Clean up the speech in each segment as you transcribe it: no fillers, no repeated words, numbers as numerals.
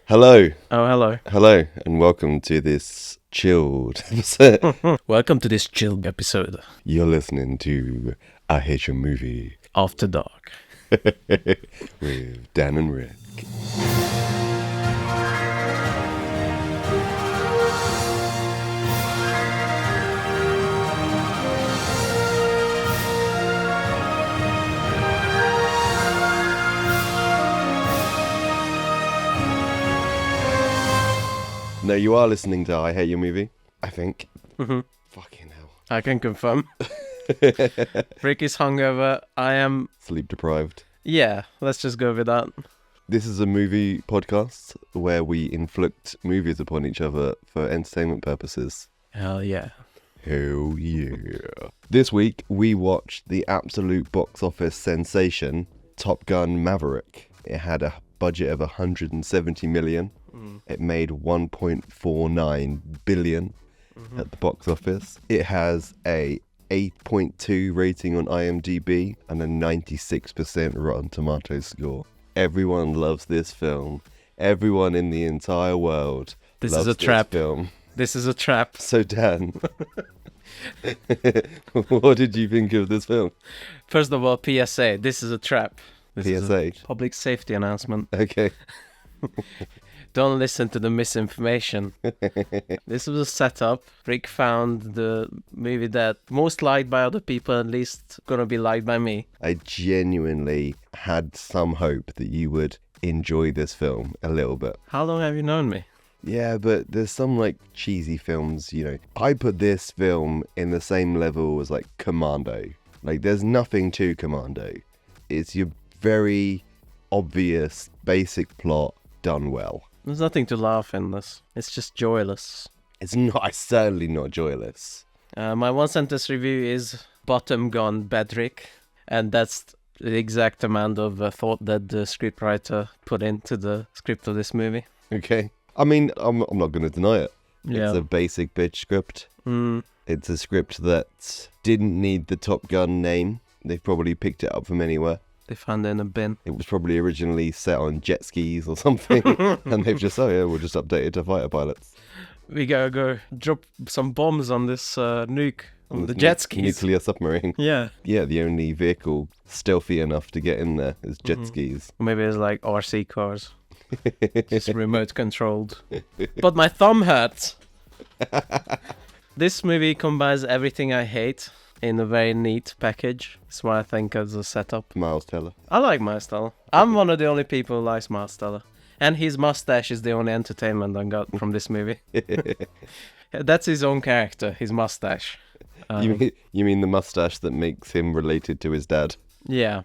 Hello. Oh, hello. Hello, and welcome to this chilled episode. Welcome to this chilled episode You're listening to I Hate Your Movie After Dark. with Dan and Rick. No, you are listening to I Hate Your Movie, I think. Mm-hmm. Fucking hell. I can confirm. Rick is hungover. I am... Sleep deprived. Yeah, let's just go with that. This is a movie podcast where we inflict movies upon each other for entertainment purposes. Hell yeah. Hell yeah. This week, we watched the absolute box office sensation, Top Gun Maverick. It had a budget of 170 million. It made 1.49 billion at the box office. It has a 8.2 rating on IMDb and a 96% Rotten Tomatoes score. Everyone loves this film. Everyone in the entire world loves this trap. film. This is a trap. So Dan, what did you think of this film? First of all, PSA. This is a trap. This is PSA? a public safety announcement. Okay. Don't listen to the misinformation. This was a setup. Rick found the movie that most liked by other people, at least gonna be liked by me. I genuinely had some hope that you would enjoy this film a little bit. How long have you known me? Yeah, but there's some like cheesy films, you know. I put this film in the same level as like Commando. Like there's nothing to Commando. It's your very obvious basic plot done well. There's nothing to laugh in this. It's just joyless. It's certainly not joyless. My one sentence review is bottom gone Bedrick, and that's the exact amount of thought that the scriptwriter put into the script of this movie. Okay. I mean, I'm not going to deny it. Yeah. It's a basic bitch script. It's a script that didn't need the Top Gun name. They've probably picked it up from anywhere. They found it in a bin. It was probably originally set on jet skis or something. And they've just, we'll just update it to fighter pilots. We gotta go drop some bombs on this nuke, on the jet skis. Nuclear submarine. Yeah. Yeah, the only vehicle stealthy enough to get in there is jet skis. Or maybe it's like RC cars. Just remote controlled. But my thumb hurts. This movie combines everything I hate in a very neat package. That's what I think as a setup. Miles Teller. I like Miles Teller. I'm one of the only people who likes Miles Teller. And his mustache is the only entertainment I got from this movie. That's his own character, his mustache. You mean the mustache that makes him related to his dad? Yeah.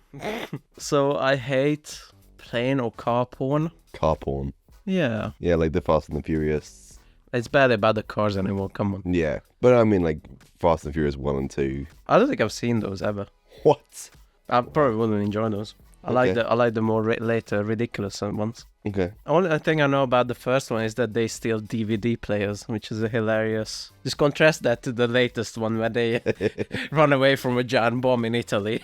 So I hate plane or car porn. Car porn. Yeah. Yeah, like the Fast and the Furious. It's barely about the cars anymore, come on. Yeah, but I mean like Fast and Furious 1 and 2. I don't think I've seen those ever. What? I probably wouldn't enjoy those. I like the more later ridiculous ones. Okay. Only thing I know about the first one is that they steal DVD players, which is a hilarious. Just contrast that to the latest one where they run away from a giant bomb in Italy.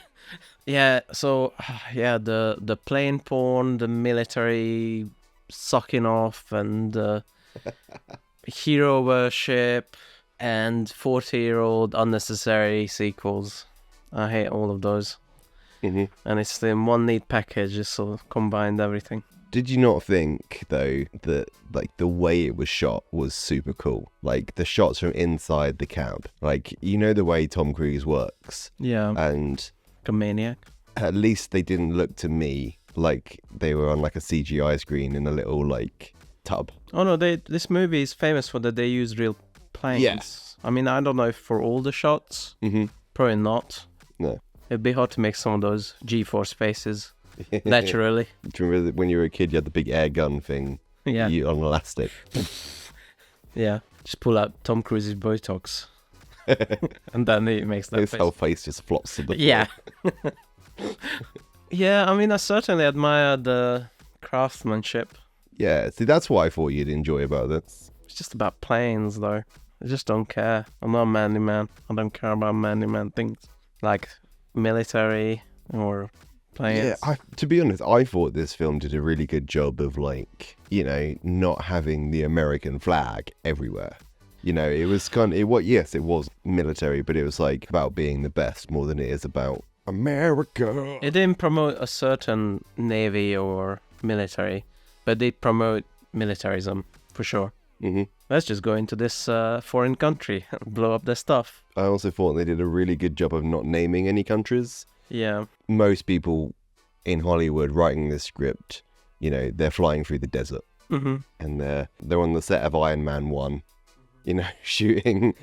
Yeah, so the plane porn, the military sucking off, and hero worship, and 40-year-old unnecessary sequels. I hate all of those. And it's in one neat package, just sort of combined everything. Did you not think, though, that like the way it was shot was super cool? Like the shots from inside the cab. Like, you know the way Tom Cruise works? Yeah. And a maniac. At least they didn't look to me like they were on like a CGI screen in a little like tub. Oh no, this movie is famous for that they use real planes. Yes. I mean, I don't know if for all the shots. Probably not. No. It'd be hard to make some of those G-force faces naturally. Do you remember when you were a kid you had the big air gun thing? Yeah. On elastic. Yeah. Just pull out Tom Cruise's Botox. And then he makes that His face. whole face just flops to the floor. Yeah. Yeah, I mean, I certainly admire the craftsmanship. Yeah, see, that's what I thought you'd enjoy about this. It's just about planes, though. I just don't care. I'm not a manly man. I don't care about manly man things. Like military or planes. Yeah, to be honest, I thought this film did a really good job of, like, you know, not having the American flag everywhere. You know, it was yes, it was military, but it was like about being the best more than it is about America. It didn't promote a certain navy or military, but they promote militarism for sure. Mm-hmm. Let's just go into this foreign country and blow up their stuff. I also thought they did a really good job of not naming any countries. Yeah. Most people in Hollywood writing this script, you know, they're flying through the desert. Mm-hmm. And they're on the set of Iron Man 1, you know, shooting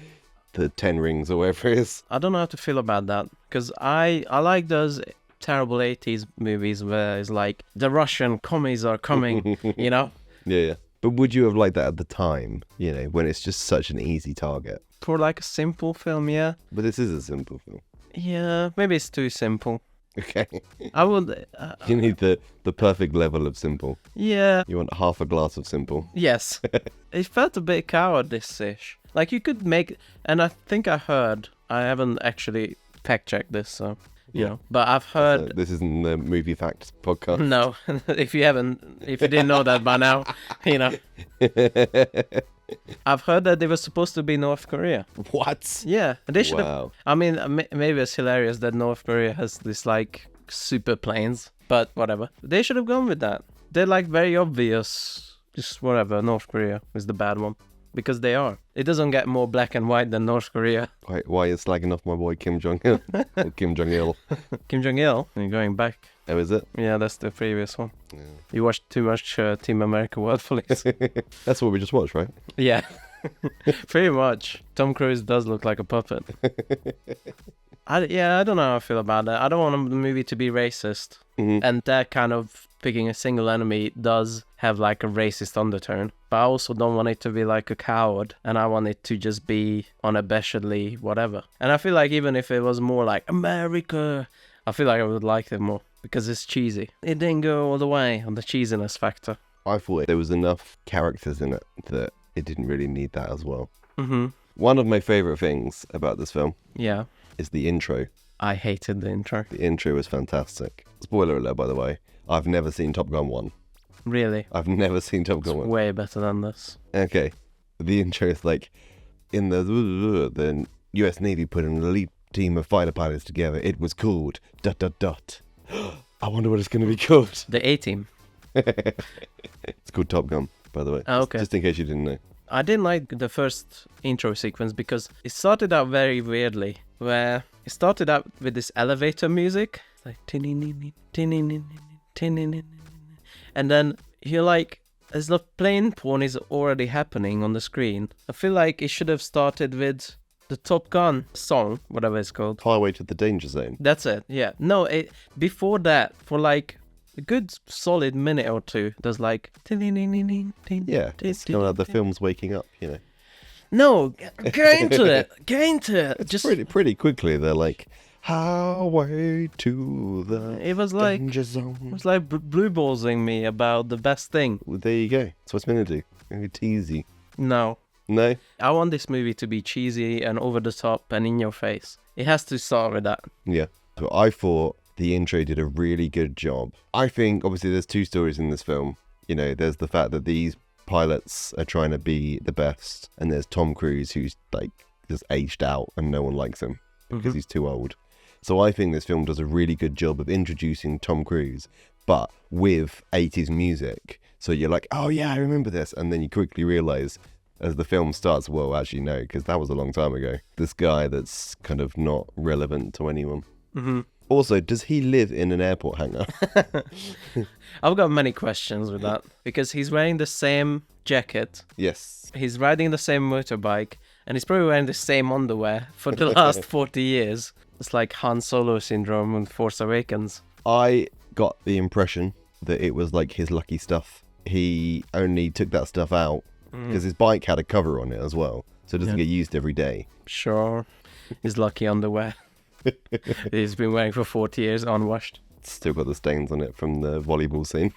the 10 rings or whatever it is. I don't know how to feel about that, because I like those terrible 80s movies where it's like the Russian commies are coming, you know? Yeah. But would you have liked that at the time, you know, when it's just such an easy target? For like a simple film, yeah. But this is a simple film. Yeah, maybe it's too simple. Okay. I would... You need the perfect level of simple. Yeah. You want half a glass of simple. Yes. It felt a bit cowardice-ish. Like you could make... And I think I heard... I haven't actually fact-checked this, so... You know, but I've heard... This isn't the Movie Facts podcast. No, if you didn't know that by now, you know. I've heard that they were supposed to be North Korea. What? Yeah, they should have... Wow. I mean, maybe it's hilarious that North Korea has this, like, super planes, but whatever. They should have gone with that. They're, like, very obvious. Just whatever, North Korea is the bad one. Because they are. It doesn't get more black and white than North Korea. Why are you slagging off my boy Kim Jong-il? Or Kim Jong-il. Kim Jong-il? You're going back. Oh, is it? Yeah, that's the previous one. Yeah. You watched too much Team America World Police. That's what we just watched, right? Yeah. Pretty much. Tom Cruise does look like a puppet. I don't know how I feel about that. I don't want the movie to be racist. Mm-hmm. And that kind of picking a single enemy does have like a racist undertone. But I also don't want it to be like a coward. And I want it to just be unabashedly whatever. And I feel like even if it was more like America, I feel like I would like it more. Because it's cheesy. It didn't go all the way on the cheesiness factor. I thought there was enough characters in it that it didn't really need that as well. Mm-hmm. One of my favourite things about this film Yeah. is the intro. I hated the intro. The intro was fantastic. Spoiler alert, by the way. I've never seen Top Gun 1. Really? I've never seen Top Gun 1. Way better than this. Okay. The intro is like, in the US Navy put an elite team of fighter pilots together. It was called ... I wonder what it's going to be called. The A-Team. It's called Top Gun, by the way. Oh, okay. Just in case you didn't know. I didn't like the first intro sequence because it started out very weirdly, where it started out with this elevator music. It's like and then you're like, as the plane porn is already happening on the screen, I feel like it should have started with the Top Gun song, whatever it's called. Highway to the Danger Zone. That's it, yeah. No, before that, for like a good solid minute or two, there's like... Yeah, it's kind of like the film's waking up, you know. No, get into it. Get into it. Just pretty quickly, they're like, highway to the It was like... danger zone. It was like blue ballsing me about the best thing. Well, there you go. That's what it's meant to do. Maybe teasy. No. No? I want this movie to be cheesy and over the top and in your face. It has to start with that. Yeah. So I thought the intro did a really good job. I think, obviously, there's two stories in this film. You know, there's the fact that these pilots are trying to be the best, and there's Tom Cruise, who's, like, just aged out and no one likes him because he's too old. So I think this film does a really good job of introducing Tom Cruise, but with 80s music. So you're like, oh yeah, I remember this. And then you quickly realise as the film starts, well, actually no, because that was a long time ago. This guy that's kind of not relevant to anyone. Mm-hmm. Also, does he live in an airport hangar? I've got many questions with that. Because he's wearing the same jacket. Yes. He's riding the same motorbike. And he's probably wearing the same underwear for the last 40 years. It's like Han Solo syndrome in Force Awakens. I got the impression that it was like his lucky stuff. He only took that stuff out because his bike had a cover on it as well. So it doesn't get used every day. Sure. His lucky underwear. He's been wearing for 40 years, unwashed. Still got the stains on it from the volleyball scene.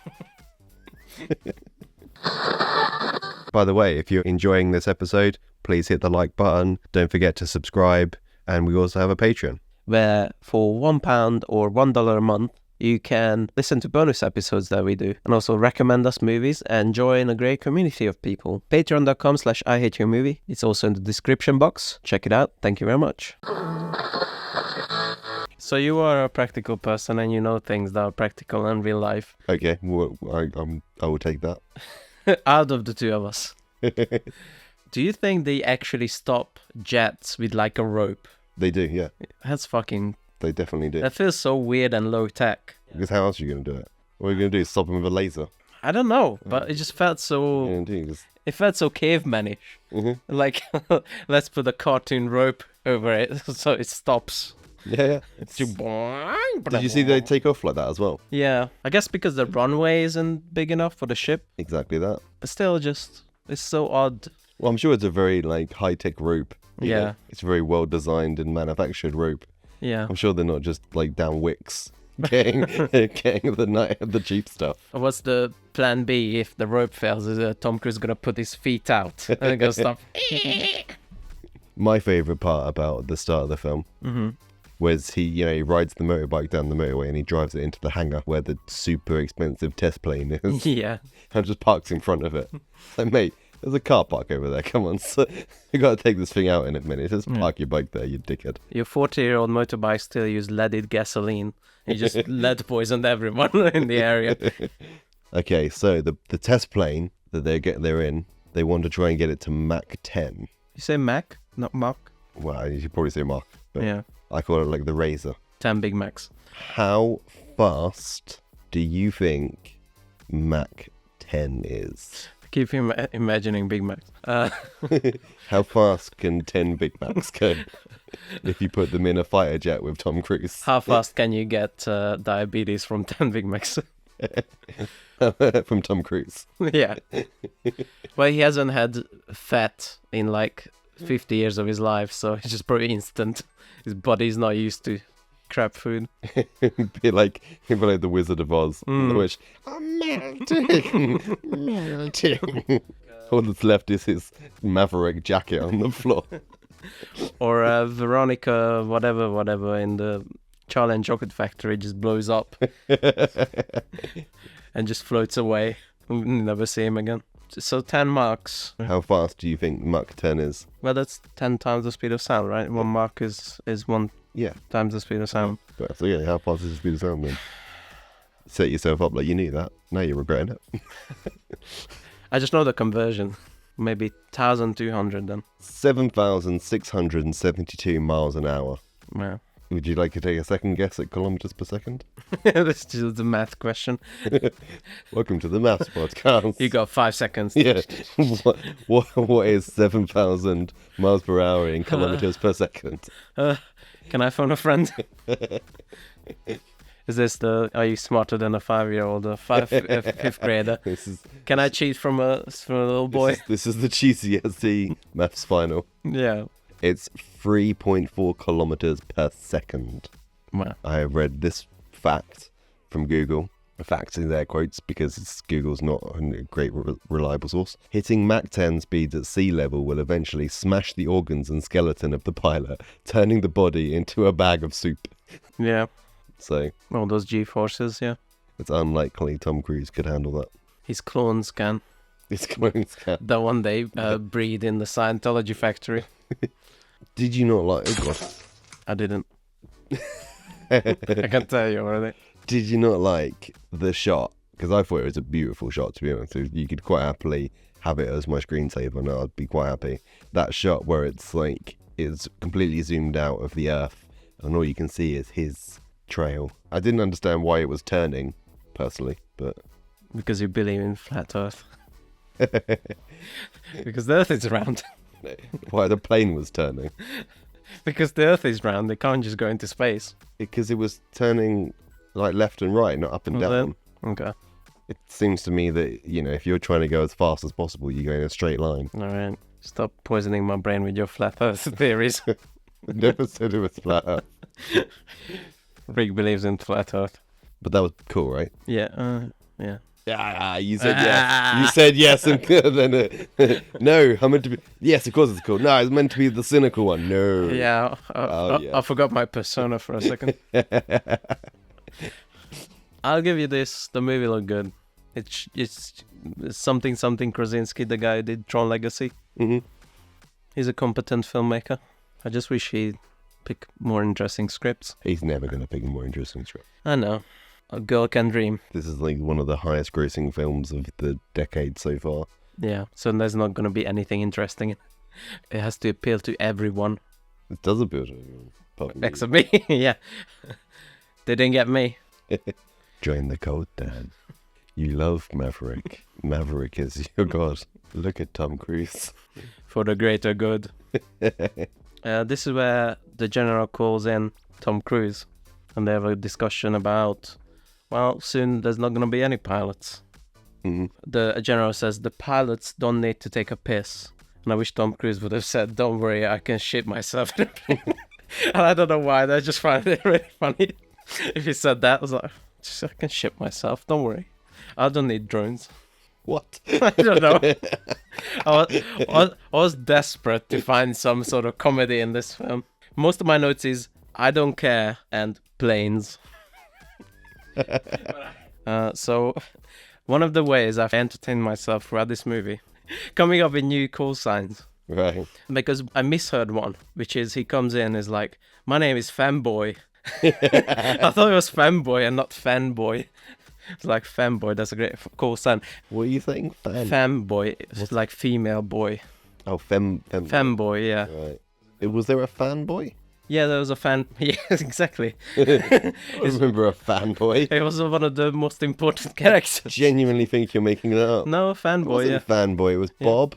By the way, if you're enjoying this episode, please hit the like button. Don't forget to subscribe. And we also have a Patreon. Where for £1 or $1 a month, You can listen to bonus episodes that we do and also recommend us movies and join a great community of people. Patreon.com/IHateYourMovie. It's also in the description box. Check it out. Thank you very much. So you are a practical person and you know things that are practical in real life. Okay, well, I will take that. Out of the two of us. Do you think they actually stop jets with like a rope? They do, yeah. That's fucking... They definitely do. That feels so weird and low tech. Because how else are you going to do it? What are you going to do? Stop them with a laser? I don't know, but it just felt so... Yeah, indeed. It felt so cavemanish. Mm-hmm. Like, let's put a cartoon rope over it so it stops. Yeah. Did you see they take off like that as well? Yeah. I guess because the runway isn't big enough for the ship. Exactly that. But still just... It's so odd. Well, I'm sure it's a very, like, high-tech rope. You Yeah. know? It's a very well-designed and manufactured rope. Yeah. I'm sure they're not just, like, down wicks getting the cheap stuff. What's the plan B if the rope fails? Is Tom Cruise gonna put his feet out and then gonna stop? My favourite part about the start of the film was he rides the motorbike down the motorway and he drives it into the hangar where the super expensive test plane is. Yeah. And just parks in front of it. Like, mate, there's a car park over there. Come on, so you got to take this thing out in a minute. Just park your bike there, you dickhead. Your 40-year-old motorbike still use leaded gasoline. You just lead poisoned everyone in the area. Okay, so the test plane that they're in, they want to try and get it to Mach 10. You say Mac, not Mach? Well, you should probably say Mach, but Yeah. I call it like the Razor. 10 Big Macs. How fast do you think Mach 10 is? Keep imagining Big Macs. How fast can 10 Big Macs go if you put them in a fighter jet with Tom Cruise? How fast can you get diabetes from 10 Big Macs? From Tom Cruise. Yeah. Well, he hasn't had fat in like 50 years of his life, so it's just probably instant. His body's not used to crap food. be like the Wizard of Oz, which I'm melting. All that's left is his Maverick jacket on the floor. Or Veronica, whatever, in the Charlie and Chocolate Factory just blows up and just floats away. We'll never see him again. So 10 marks. How fast do you think Mach 10 is? Well, that's 10 times the speed of sound, right? 1 Mach is 1 times the speed of sound. So yeah, how fast is the speed of sound then? Set yourself up like you knew that. Now you're regretting it. I just know the conversion. Maybe 1,200 then. 7,672 miles an hour. Yeah. Would you like to take a second guess at kilometers per second? This is just a math question. Welcome to the Maths Podcast. You got 5 seconds. Yeah. What is 7,000 miles per hour in kilometers per second? Can I phone a friend? Is this are you smarter than a 5-year-old or fifth grader? Can I cheat from a little boy? This is the GCSE maths final. Yeah. It's 3.4 kilometers per second. Wow. I have read this fact from Google. Facts in air quotes because Google's not a great reliable source. Hitting Mach 10 speeds at sea level will eventually smash the organs and skeleton of the pilot, turning the body into a bag of soup. Yeah. So, all those G-forces, yeah. It's unlikely Tom Cruise could handle that. His clones can. His clones can. The one they breed in the Scientology factory. Did you not like... Oh, God. I didn't. I can tell you already. Did you not like the shot? Because I thought it was a beautiful shot, to be honest. So you could quite happily have it as my screensaver, and I'd be quite happy. That shot where it's like, it's completely zoomed out of the Earth, and all you can see is his trail. I didn't understand why it was turning, personally, but... Because you believe in flat Earth. Because the Earth is round. Why the plane was turning. Because the Earth is round, they can't just go into space. Because it was turning like left and right, not up and down. Okay. It seems to me that, if you're trying to go as fast as possible, you go in a straight line. Alright. Stop poisoning my brain with your flat Earth theories. I never said it was flat Earth. Rick believes in flat Earth. But that was cool, right? Yeah, yeah. Ah, you said yes. You said yes, and then no. I meant to be. Yes, of course it's cool. No, it's meant to be the cynical one. No. Yeah. I forgot my persona for a second. I'll give you this. The movie looked good. It's something Krasinski, the guy who did Tron Legacy. Mm-hmm. He's a competent filmmaker. I just wish he'd pick more interesting scripts. He's never going to pick a more interesting script. I know. A girl can dream. This is like one of the highest grossing films of the decade so far. Yeah, so there's not going to be anything interesting. It has to appeal to everyone. It does appeal to everyone. Except me. Yeah. They didn't get me. Join the cult, Dan. You love Maverick. Maverick is your god. Look at Tom Cruise. For the greater good. This is where the general calls in Tom Cruise. And they have a discussion about, well, soon there's not going to be any pilots. Mm-hmm. The general says the pilots don't need to take a piss. And I wish Tom Cruise would have said, don't worry, I can shit myself. And I don't know why, I just find it really funny. If he said that, I was like, I can shit myself, don't worry. I don't need drones. What? I don't know. I was desperate to find some sort of comedy in this film. Most of my notes is, I don't care, and planes. So, one of the ways I've entertained myself throughout this movie, coming up with new call signs. Right. Because I misheard one, which is he comes in and is like, my name is Femboy. I thought it was Femboy and not Fanboy. It's like Femboy, that's a great call sign. What are you saying? Femboy, it's like female boy. Oh, Femboy, yeah. Right. Was there a fanboy? Yeah, there was a fan. Yeah, exactly. I remember a fanboy. It was one of the most important characters. Genuinely think you're making that up. No, It Fanboy, wasn't yeah. fanboy. It was Bob.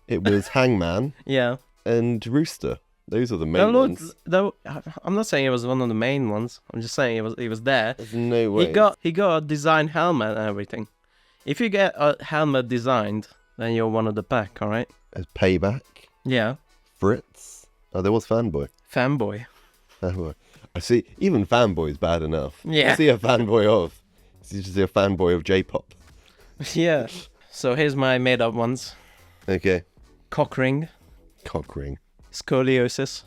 It was Hangman Yeah. and Rooster. Those are the main ones. I'm not saying it was one of the main ones. I'm just saying he was there. There's no way. He got a designed helmet and everything. If you get a helmet designed, then you're one of the pack, all right? As Payback. Yeah. Fritz. Oh, there was fanboy. Fanboy. Fanboy. I see. Even fanboy is bad enough. Yeah. I see a fanboy of. You just see a fanboy of J-pop. Yeah. So here's my made-up ones. Okay. Cockring. Cockring. Scoliosis.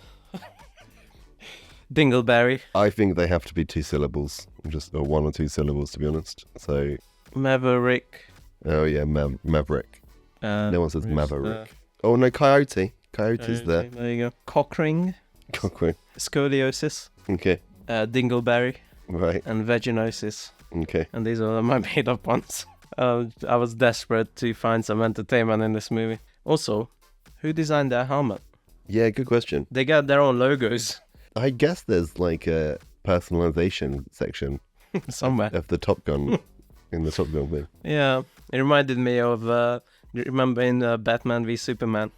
Dingleberry. I think they have to be 2 syllables. Just or 1 or 2 syllables, to be honest. So. Maverick. Oh yeah, Maverick. No one says Rooster. Maverick. Oh no, Coyote. Coyote's there. There you go. Cockring. Cockring. Scoliosis. Okay. Dingleberry. Right. And vaginosis. Okay. And these are my made-up ones. I was desperate to find some entertainment in this movie. Also, who designed their helmet? Yeah, good question. They got their own logos I guess there's like a personalization section somewhere. of the Top Gun in the Top Gun thing. Yeah, it reminded me of, you remember in Batman v Superman,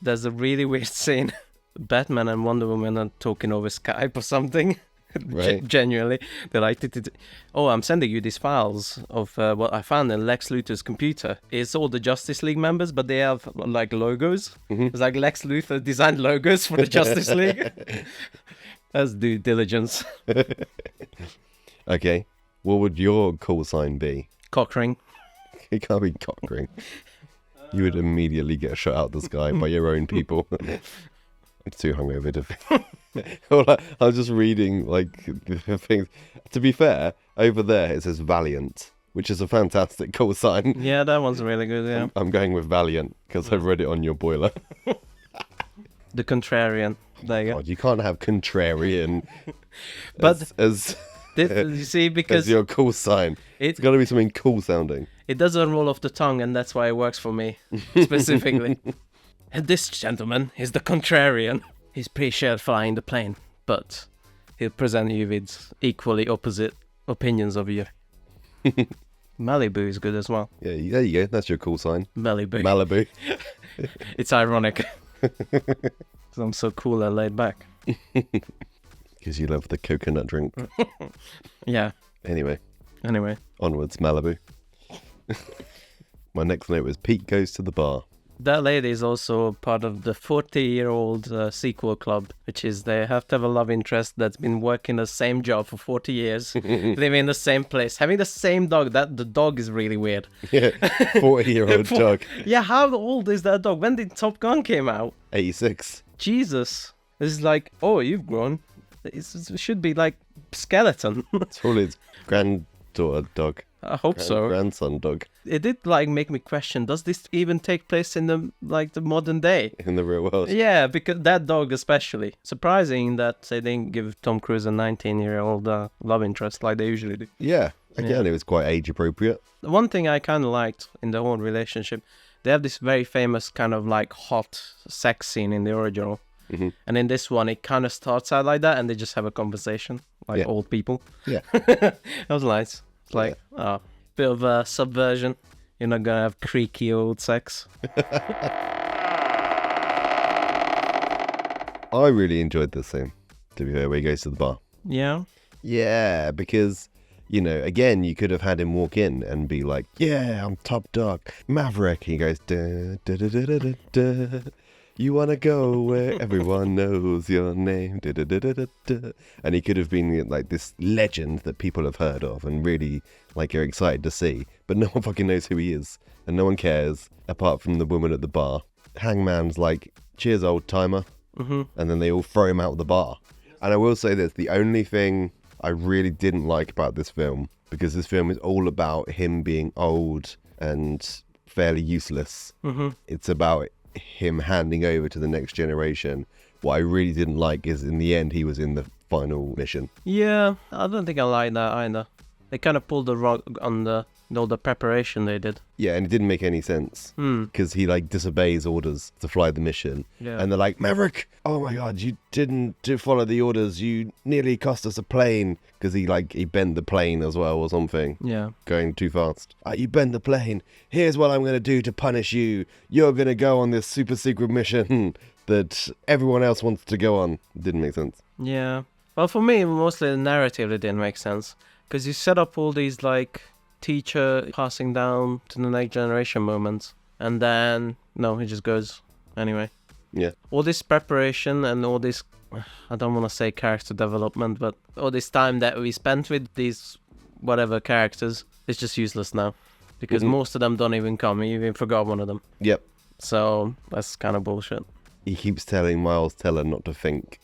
there's a really weird scene. Batman and Wonder Woman are talking over Skype or something. Right. Genuinely. They're like, oh, I'm sending you these files of what I found in Lex Luthor's computer. It's all the Justice League members, but they have like logos. Mm-hmm. It's like Lex Luthor designed logos for the Justice League. That's due diligence. Okay. What would your call sign be? Cockring. It can't be Cockring. You would immediately get shot out the sky by your own people. I'm too hungover to think. I was just reading like the things. To be fair, over there it says Valiant, which is a fantastic call sign. Yeah, that one's really good, yeah. I'm going with Valiant because I've read it on your boiler. The Contrarian. There you go. God, you can't have contrarian But as you see, as because your call sign. It's got to be something cool sounding. it doesn't roll off the tongue, and that's why it works for me, specifically. And this gentleman is the Contrarian. He's pretty sure flying the plane, but he'll present you with equally opposite opinions of you. Malibu is good as well. Yeah, there you go. That's your call sign. Malibu. Malibu. It's ironic. 'Cause I'm so cool and laid back. Because you love the coconut drink. Yeah. Anyway, Anyway. Malibu. My next note was Pete goes to the bar. That lady is also part of the 40-year-old sequel club, which is they have to have a love interest that's been working the same job for 40 years, living in the same place, having the same dog. The dog is really weird. Yeah, 40-year-old dog. Yeah, how old is that dog? When did Top Gun came out? 86. Jesus. This is like, oh, you've grown. It should be like skeleton. It's all his daughter dog. I hope so. Grandson dog. It did like make me question: does this even take place in the modern day? In the real world. Yeah, because that dog especially. Surprising that they didn't give Tom Cruise a 19-year-old love interest like they usually do. Yeah. Again, it was quite age appropriate. One thing I kind of liked in the whole relationship, they have this very famous kind of like hot sex scene in the original. Mm-hmm. And in this one, it kind of starts out like that and they just have a conversation like old people. Yeah. That was nice. It's like, bit of subversion. You're not going to have creaky old sex. I really enjoyed this scene, to be fair, where he goes to the bar. Yeah. Yeah, because, you know, again, you could have had him walk in and be like, yeah, I'm top dog, Maverick. He goes, da, da, da, da, da, da, da. You want to go where everyone knows your name. Da, da, da, da, da, da. And he could have been like this legend that people have heard of and really like are excited to see. But no one fucking knows who he is. And no one cares apart from the woman at the bar. Hangman's like, cheers, old timer. Mm-hmm. And then they all throw him out of the bar. And I will say this, the only thing I really didn't like about this film, because this film is all about him being old and fairly useless. Mm-hmm. It's about him handing over to the next generation. What I really didn't like is in the end he was in the final mission. Yeah, I don't think I like that either. They kind of pulled the rug on all the preparation they did. Yeah, and it didn't make any sense because he like disobeys orders to fly the mission. Yeah. And they're like, Maverick, oh my god, you didn't follow the orders, you nearly cost us a plane, because he bent the plane as well or something. Yeah. Going too fast. You bent the plane. Here's what I'm going to do to punish you. You're going to go on this super secret mission that everyone else wants to go on. Didn't make sense. Yeah. Well, for me, mostly the narrative that didn't make sense. Because you set up all these, like, teacher passing down to the next generation moments. And then, no, he just goes anyway. Yeah. All this preparation and all this, I don't want to say character development, but all this time that we spent with these whatever characters is just useless now. Because most of them don't even come. You even forgot one of them. Yep. So, that's kind of bullshit. He keeps telling Miles Teller not to think.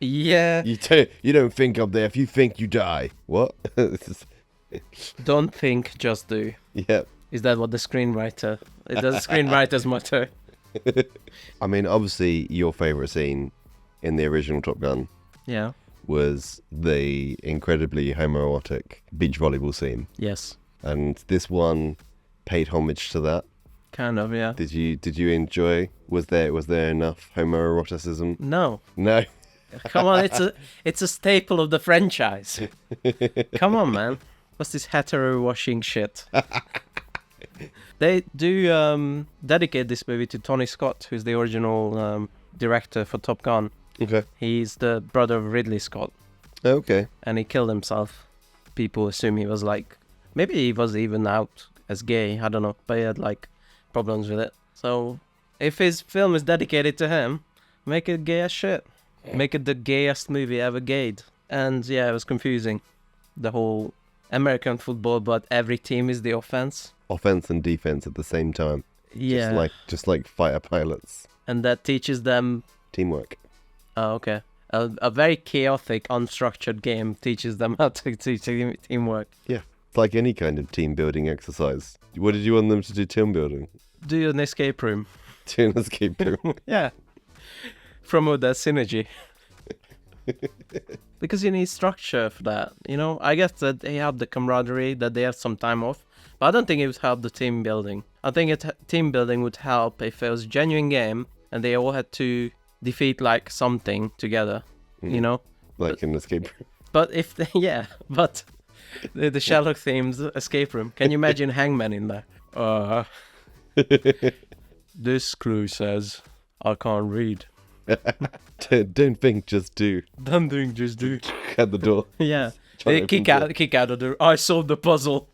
Yeah. You don't think up there. If you think, you die. What? Don't think, just do. Yep. Is that what the screenwriter... Is that the screenwriter's motto? I mean, obviously, your favourite scene in the original Top Gun Yeah. was the incredibly homoerotic beach volleyball scene. Yes. And this one paid homage to that. Kind of, yeah. Did you enjoy? Was there enough homoeroticism? No. No. Come on, it's a staple of the franchise. Come on, man. What's this hetero washing shit? They do dedicate this movie to Tony Scott, who's the original director for Top Gun. Okay. He's the brother of Ridley Scott. Okay. And he killed himself. People assume he was like... Maybe he was even out as gay, I don't know. But he had like problems with it. So if his film is dedicated to him, make it gay as shit. Make it the gayest movie ever gayed. And yeah, it was confusing. The whole American football, but every team is the offense. Offense and defense at the same time. Yeah. Just like fighter pilots. And that teaches them... Teamwork. Oh, okay. A very chaotic, unstructured game teaches them how to teach teamwork. Yeah. It's like any kind of team building exercise. What did you want them to do team building? Do an escape room. Do an escape room. Yeah. Promote that synergy. Because you need structure for that, you know? I guess that they have the camaraderie, that they have some time off. But I don't think it would help the team building. I think team building would help if it was a genuine game and they all had to defeat like something together, you know? Like an escape room. But if they, yeah, but the Sherlock themed escape room. Can you imagine Hangman in there? This clue says I can't read. Don't think, just do. Don't think, just do. At the door. Yeah. They kick out of the... I solved the puzzle.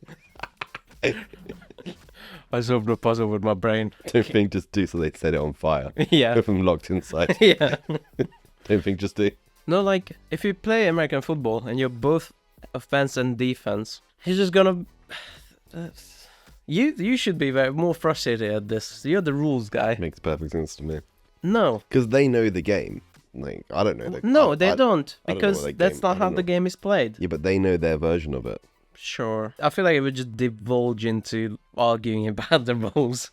I solved the puzzle with my brain. Don't think, just do, so they'd set it on fire. Yeah. With them locked inside. Yeah. Don't think, just do. No, like, if you play American football and you're both offense and defense, he's just gonna... You should be more frustrated at this. You're the rules guy. Makes perfect sense to me. No. Because they know the game. Like, I don't know. No, they don't. I don't know Because what that's not how the game is played. Yeah, but they know their version of it. Sure. I feel like it would just divulge into arguing about the rules.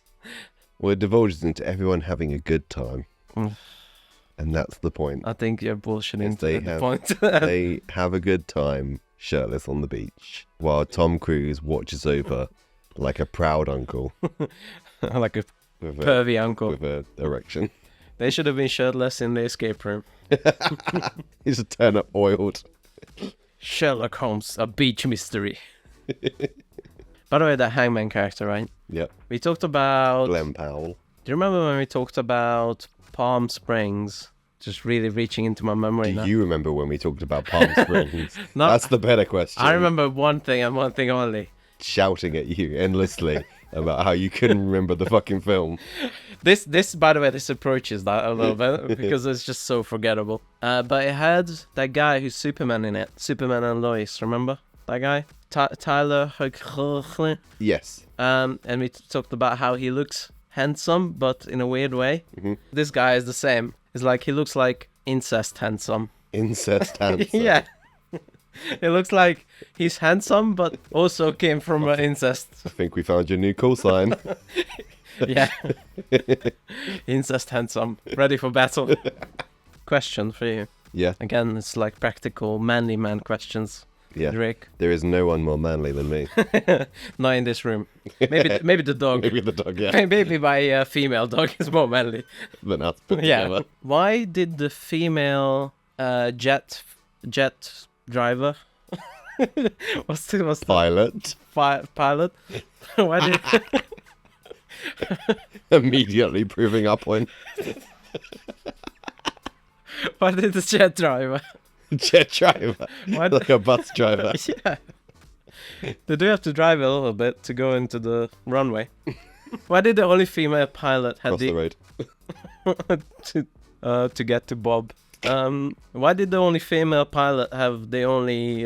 Well, it divulges into everyone having a good time. Mm. And that's the point. I think you're bullshitting Yes, they at the have- point. They have a good time shirtless on the beach while Tom Cruise watches over like a proud uncle Like a with pervy uncle. with a erection. They should have been shirtless in the escape room. He's a turn up oiled. Sherlock Holmes, a beach mystery. By the way, that Hangman character, right? Yep. We talked about... Glenn Powell. Do you remember when we talked about Palm Springs? Just really reaching into my memory Do now. you remember when we talked about Palm Springs? No, That's the better question. I remember one thing and one thing only. Shouting at you endlessly about how you couldn't remember the fucking film. This, by the way, this approaches that a little bit because it's just so forgettable. But it had that guy who's Superman in it. Superman and Lois, remember? That guy? Tyler Hoechlin. Yes. And we talked about how he looks handsome, but in a weird way. Mm-hmm. This guy is the same. It's like he looks like incest handsome. Incest handsome. Yeah. It looks like he's handsome, but also came from incest. I think we found your new call sign. Yeah. Incest handsome. Ready for battle. Question for you. Yeah. Again, it's like practical manly man questions. Yeah. Rick. There is no one more manly than me. Not in this room. Maybe the dog. Maybe the dog, yeah. Maybe my female dog is more manly. Than us put Yeah. together. Why did the female jet driver what's the Pilot. pilot? Why did Immediately proving our point. why did the jet driver? Jet driver. Why Like a bus driver. Yeah. They do have to drive a little bit to go into the runway. Why did the only female pilot have Across the road. to get to Bob? Why did the only female pilot have the only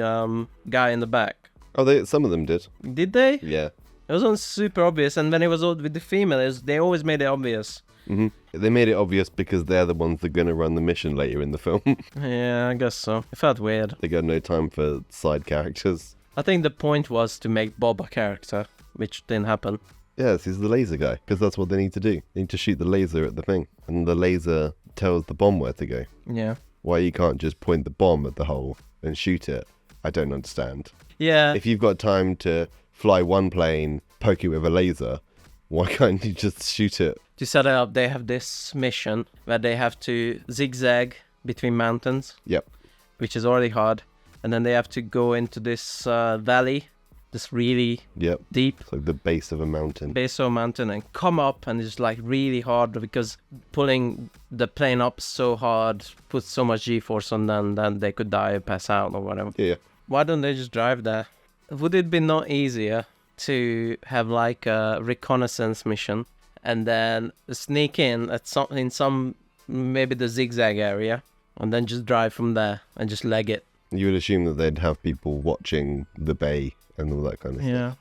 guy in the back? Oh, some of them did. Did they? Yeah. It wasn't super obvious, and when it was with the females, they always made it obvious. hmm They made it obvious because they're the ones that are going to run the mission later in the film. Yeah, I guess so. It felt weird. They got no time for side characters. I think the point was to make Bob a character, which didn't happen. Yes, he's the laser guy, because that's what they need to do. They need to shoot the laser at the thing, and the laser tells the bomb where to go. Yeah. Why you can't just point the bomb at the hole and shoot it, I don't understand. Yeah. If you've got time to fly one plane, poke it with a laser, why can't you just shoot it? To set it up, they have this mission where they have to zigzag between mountains. Yep. Which is already hard. And then they have to go into this valley, this really Yep. deep It's like the base of a mountain. base of a mountain, and come up, and it's like really hard because pulling the plane up so hard puts so much G-force on them that they could die or pass out or whatever. Yeah. Why don't they just drive there? Would it be not easier to have like a reconnaissance mission and then sneak in at some maybe the zigzag area and then just drive from there and just leg it? You would assume that they'd have people watching the bay and all that kind of stuff. Yeah.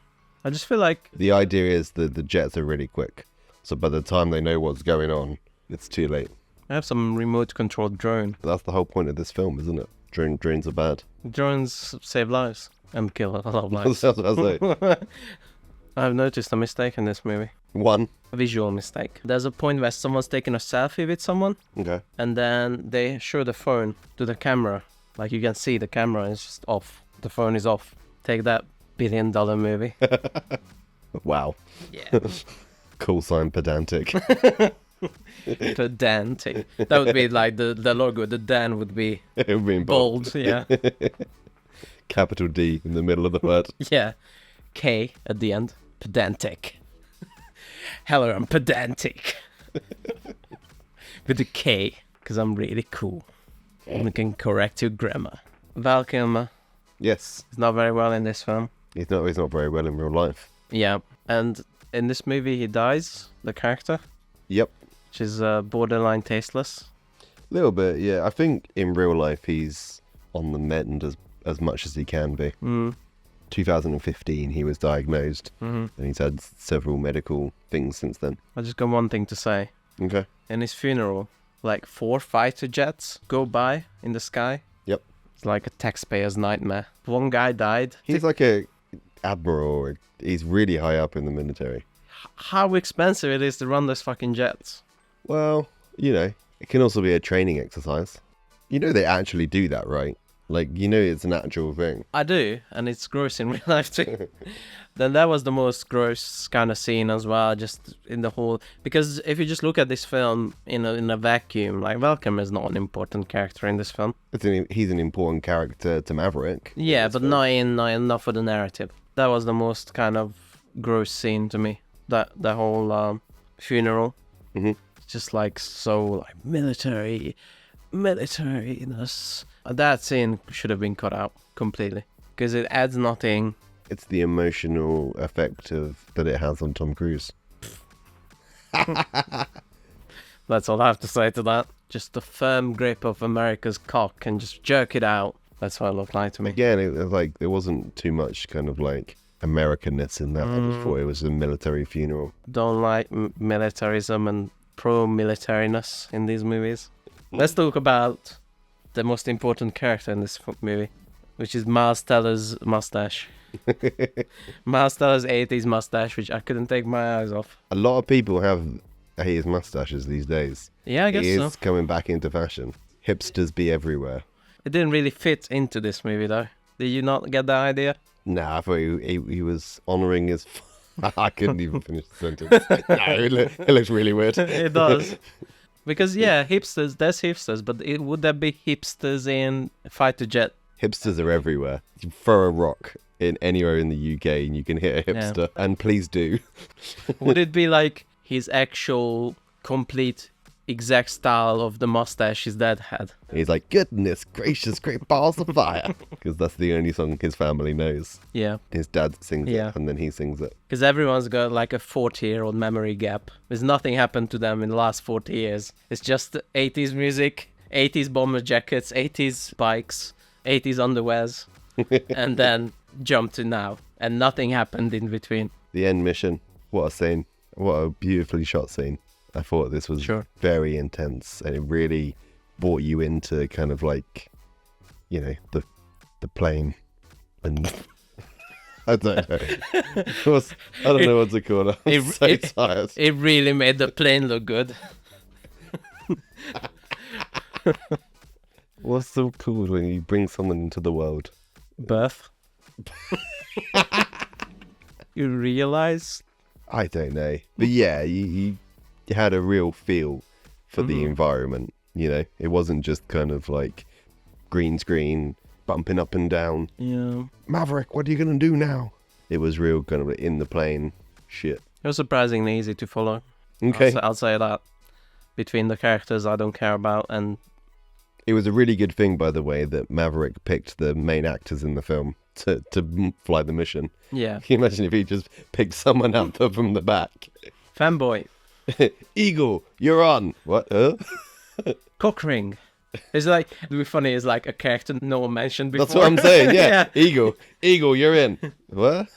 I just feel like The idea is that the jets are really quick. So by the time they know what's going on, it's too late. I have some remote controlled drone. That's the whole point of this film, isn't it? Drones are bad. Drones save lives and kill a lot of lives. That's what I say. I've noticed a mistake in this movie. One. A visual mistake. There's a point where someone's taking a selfie with someone Okay. and then they show the phone to the camera. Like you can see the camera is just off. The phone is off. Take that, $1 billion movie. Wow. Yeah. Call sign pedantic. Pedantic. That would be like the logo. The Dan would be It would be in bold. bold. Yeah. Capital D in the middle of the word. Yeah. K at the end. Pedantic. Hello, I'm pedantic. With a K, because I'm really cool. I can correct your grammar. Val Kilmer Yes. is not very well in this film. He's not very well in real life. Yeah. And in this movie, he dies, the character, Yep. which is borderline tasteless. Little bit, yeah. I think in real life he's on the mend as much as he can be. 2015 he was diagnosed, and he's had several medical things since then. I just got one thing to say. Okay. In his funeral, like 4 fighter jets go by in the sky. Yep. It's like a taxpayer's nightmare. One guy died. He's like a admiral. He's really high up in the military. How expensive it is to run those fucking jets. Well, it can also be a training exercise. They actually do that, right? Like, it's an actual thing. I do, and it's gross in real life too. Then that was the most gross kind of scene as well, just in the whole... Because if you just look at this film in a vacuum, like, Welcome is not an important character in this film. He's an important character to Maverick. Yeah, but not enough for the narrative. That was the most kind of gross scene to me. The whole funeral. Mm-hmm. Just like so like militariness. That scene should have been cut out completely because it adds nothing. It's the emotional effect that it has on Tom Cruise. That's all I have to say to that. Just the firm grip of America's cock and just jerk it out. That's what it looked like to me. Again, it was like there wasn't too much kind of like Americanness in that. I just thought it was a military funeral. Don't like militarism and pro-militariness in these movies. Let's talk about the most important character in this movie, which is Miles Teller's mustache. Miles Teller's 80s mustache, which I couldn't take my eyes off. A lot of people have his mustaches these days. Yeah, I guess it so. is coming back into fashion. Hipsters be everywhere. It didn't really fit into this movie, though. Did you not get that idea? Nah, I thought he was honouring his... I couldn't even finish the sentence. No, it looks really weird. It does. Because, yeah, hipsters, there's hipsters, but would there be hipsters in Fighter Jet? Hipsters are everywhere. You throw a rock anywhere in the UK and you can hit a hipster. Yeah. And please do. Would it be like his actual complete exact style of the mustache his dad had? He's like, goodness gracious, great balls of fire. Because that's the only song his family knows. Yeah. His dad sings it and then he sings it. Because everyone's got like a 40-year-old memory gap. There's nothing happened to them in the last 40 years. It's just 80s music, 80s bomber jackets, 80s bikes, 80s underwears, and then jump to now. And nothing happened in between. The end mission. What a scene. What a beautifully shot scene. I thought this was very intense, and it really brought you into kind of like, the plane, and I don't know. I don't know what to call it. I'm so tired. It really made the plane look good. What's so cool when you bring someone into the world? Birth. You realize? I don't know, but yeah, you had a real feel for the environment, It wasn't just kind of like green screen, bumping up and down. Yeah. Maverick, what are you going to do now? It was real kind of in the plane shit. It was surprisingly easy to follow. Okay. I'll say that. Between the characters I don't care about and... It was a really good thing, by the way, that Maverick picked the main actors in the film to fly the mission. Yeah. Can you imagine if he just picked someone up from the back? Fanboy. Eagle, you're on. What? Cock ring. It's like, it would be funny, it's like a character no one mentioned before. That's what I'm saying, yeah. Eagle, you're in. What?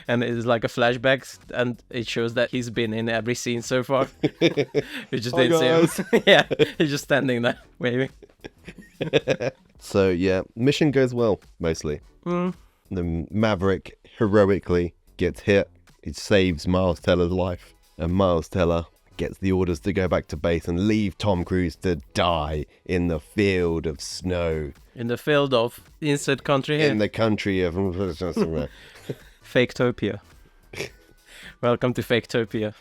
And it's like a flashback, and it shows that he's been in every scene so far. We just didn't see him. Yeah, he's just standing there, waving. So, yeah, mission goes well, mostly. The Maverick heroically gets hit. It saves Miles Teller's life. And Miles Teller gets the orders to go back to base and leave Tom Cruise to die in the field of snow. In the field of insert country here. In the country of... Faketopia. Welcome to Faketopia.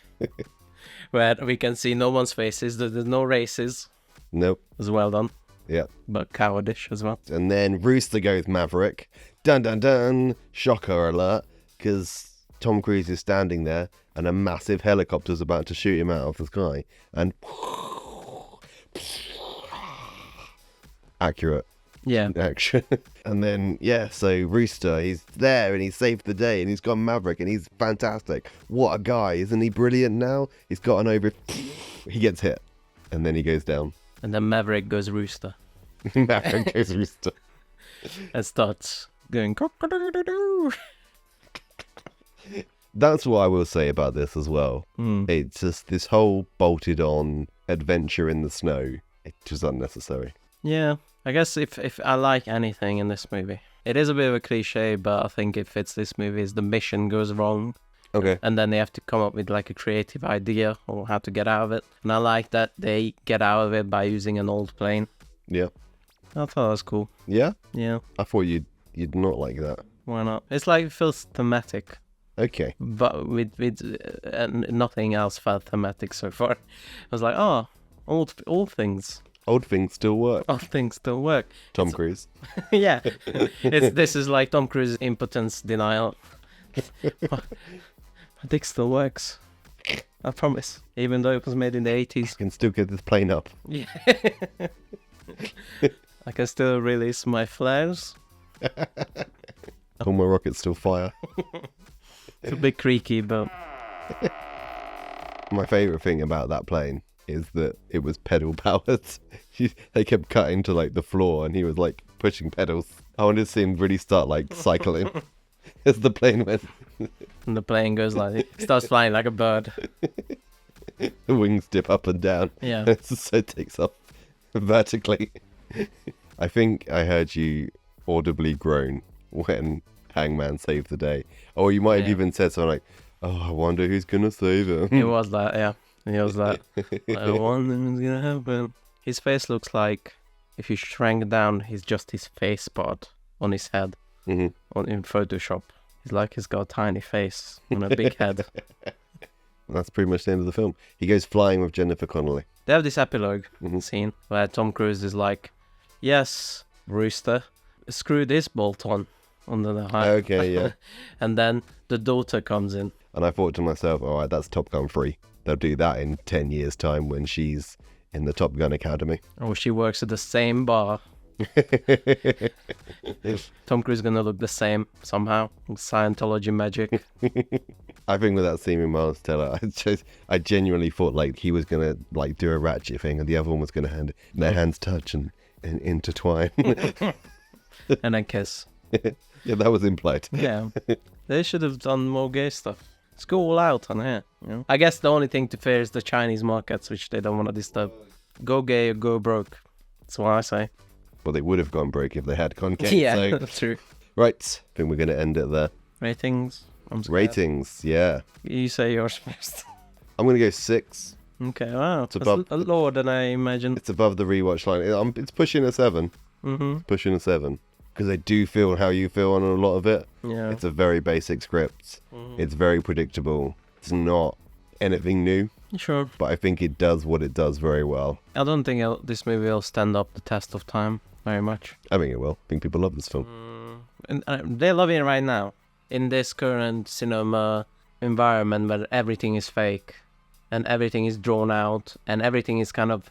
Where we can see no one's faces. There's no races. Nope. It was well done. Yeah. But cowardish as well. And then Rooster goes Maverick. Dun dun dun. Shocker alert. Because Tom Cruise is standing there and a massive helicopter's about to shoot him out of the sky. And... accurate. Yeah. Action. And then, so Rooster, he's there and he saved the day and he's got Maverick and he's fantastic. What a guy. Isn't he brilliant now? He's gotten over... He gets hit. And then he goes down. And then Maverick goes Rooster. Maverick goes Rooster. And starts going... cock-a-doodle-doo. That's what I will say about this as well. It's just this whole bolted on adventure in the snow. It's just unnecessary. Yeah. I guess if I like anything in this movie, It is a bit of a cliche, but I think it fits this movie. Is the mission goes wrong, Okay. and then they have to come up with like a creative idea or how to get out of it. And I like that they get out of it by using an old plane. Yeah. I thought that was cool. Yeah? Yeah, I thought you'd not like that. why not? It's like it feels thematic, Okay. but with nothing else felt thematic so far. I was like, oh, old things. Old things still work. Old things still work. Tom Cruise. Yeah, this is like Tom Cruise's impotence denial. My dick still works. I promise. Even though it was made in the 80s. Can still get this plane up. Yeah. I can still release my flares. All my rockets still fire. It's a bit creaky, but My favourite thing about that plane is that it was pedal powered. They kept cutting to like the floor and he was like pushing pedals. I wanted to see him really start like cycling as the plane went. and the plane goes like, it starts flying like a bird. The wings dip up and down. Yeah. So it takes off vertically. I think I heard you audibly groan when Hangman saved the day. Or you might have even said something like, oh, I wonder who's going to save him. It was that, yeah. It was that. I wonder what's going to happen. His face looks like, if you shrank down, he's just his face part on his head in Photoshop. He's like he's got a tiny face and a big head. That's pretty much the end of the film. He goes flying with Jennifer Connelly. They have this epilogue scene where Tom Cruise is like, yes, Rooster, screw this bolt on under the high. Okay, yeah. And then the daughter comes in. And I thought to myself, all right, that's Top Gun 3. They'll do that in 10 years' time when she's in the Top Gun Academy. Oh, she works at the same bar. Tom Cruise is going to look the same somehow. Scientology magic. I think with that scene with Miles Teller, I genuinely thought like he was going to like do a ratchet thing and the other one was going to their hands touch and intertwine. And then kiss. Yeah, that was implied. Yeah. They should have done more gay stuff. Let's go all out on here. You know? I guess the only thing to fear is the Chinese markets, which they don't want to disturb. Go gay or go broke. That's what I say. Well, they would have gone broke if they had gone gay. Yeah, So. that's true. Right, I think we're going to end it there. Ratings? I'm scared. Ratings, yeah. You say yours first. I'm going to go 6. Okay, wow. That's above- a lower than I imagined. It's above the rewatch line. It's pushing a 7. Mm-hmm. Pushing a 7. Because I do feel how you feel on a lot of it. Yeah. It's a very basic script. It's very predictable. It's not anything new, Sure. but I think it does what it does very well. I don't think this movie will stand up the test of time very much. I think it will. I think people love this film. And they're loving it right now. In this current cinema environment where everything is fake and everything is drawn out and everything is kind of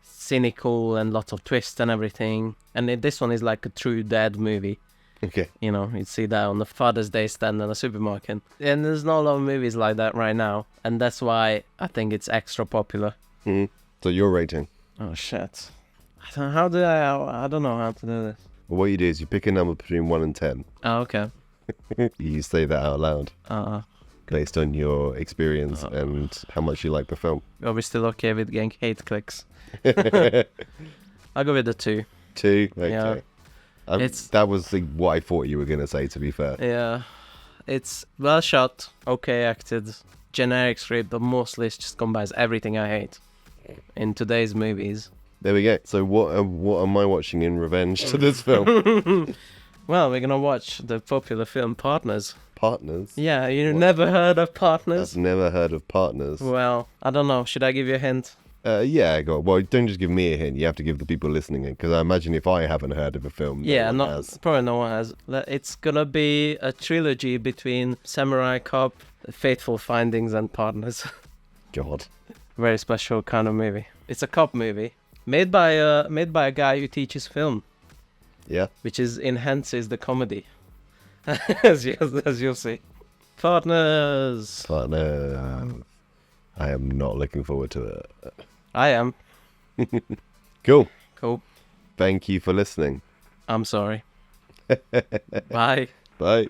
cynical and lots of twists and everything. And this one is like a true dad movie. Okay. You know, you'd see that on the Father's Day stand in a supermarket. And there's not a lot of movies like that right now. And that's why I think it's extra popular. So your rating. Oh, shit. I don't know how to do this. Well, what you do is you pick a number between 1 and 10. Oh, okay. You say that out loud based on your experience and how much you like the film. Are we still okay with getting hate clicks? I'll go with the 2. 2? Okay. Yeah. That was what I thought you were going to say, to be fair. Yeah. It's well shot, okay acted, generic script, but mostly it's just combines everything I hate in today's movies. There we go. So what am I watching in revenge to this film? Well, we're going to watch the popular film Partners. Partners? Yeah, you never heard of Partners? I've never heard of Partners. Well, I don't know. Should I give you a hint? Yeah, go on. Well, don't just give me a hint. You have to give the people listening it, because I imagine if I haven't heard of a film, probably no one has. It's gonna be a trilogy between Samurai Cop, Fateful Findings, and Partners. God. Very special kind of movie. It's a cop movie made by a guy who teaches film. Yeah. Which enhances the comedy, as you'll see. Partners. I am not looking forward to it. I am. Cool. Cool. Thank you for listening. I'm sorry. Bye. Bye.